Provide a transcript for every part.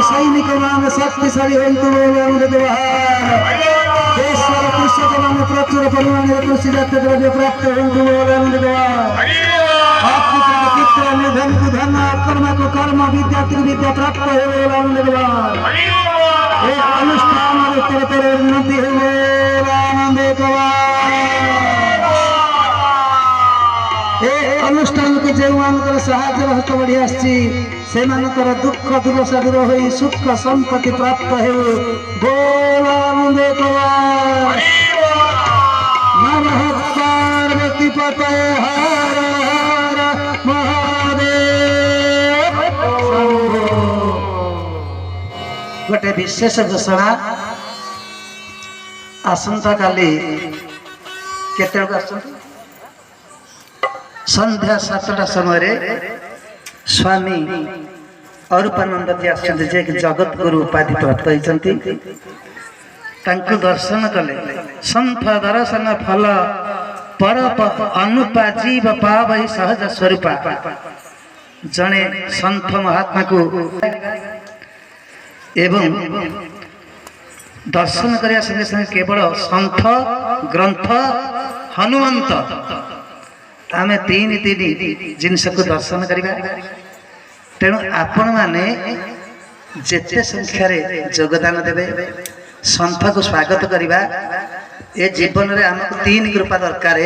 सैनिक मान शक्तिशाली हंतु देशर कृषक मान प्रचुर परिमाण कृषि जात द्रव्य प्राप्त हंतु निधन को धन कर्म को कर्म विद्यार्थी विद्या प्राप्त अनुष्ठान उत्तर उन्नति अनुष्ठान को जो मानकर साहाय्य हस्त बढ़ी आसी से मानकर दुख दुर्दशा दूर हो सुख संपत्ति प्राप्त हो बोलानंदे नमः पार्वती पतये हर हर महादेव। गोटे विशेष घोषणा आसंता काली केते संध्या 7टा समय स्वामी अरूपानंद जी आसछन्ते जे जगत गुरु उपाधि प्राप्त होइछन्ति तांको दर्शन कले संथ दर्शन फल पर अनुपा जीव पावहि सहज स्वरूप जने संथ महात्मा को एवं दर्शन करिया संगे संगे केवल संथ ग्रंथ हनुमंत आमे तीन जिनस को दर्शन करिबा तेणु आपण माने जेते संख्यार योगदान देवे संथ को स्वागत करिबा ए जीवन रे हमको तीन कृपा दरकार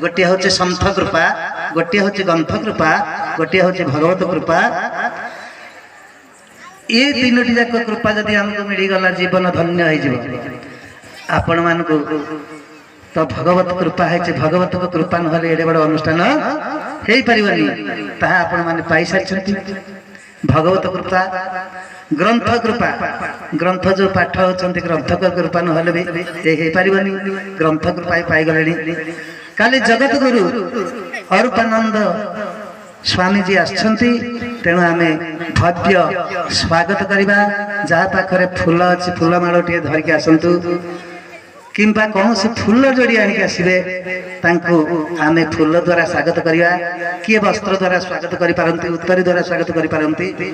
गोटे होचे संथ कृपा गोटे होचे ग्रंथ कृपा गोटे होचे भगवत कृपा ये तीनोटी जाक कृपा जदि हमको मिल गला जीवन धन्य हो जीव आपण मान को तो भगवत कृपा है भगवत को कृपा ना एडे बड़ अनुष्ठान हो पारिबनी ताहा आपण माने पाई सारिछन्ति भगवत कृपा ग्रंथ कृपा ग्रंथ जो पाठ होचन्ति ग्रंथ को कृपा न हले भी हे पारिबनी ग्रंथ कृपा पाई गलेनी काली जगत गुरु अरूपानंद स्वामी जी आछन्ति तेणु आमे भव्य स्वागत करिबा जहा पाखरे फूल अछि फूल माळोटी धरिके आसंतु किंबा कौन से फूल जोड़ी आनिक आसबे तांको आमे फूल द्वारा स्वागत करिया किए वस्त्र द्वारा स्वागत करि पारंती उत्तरी द्वारा स्वागत करि पारंती।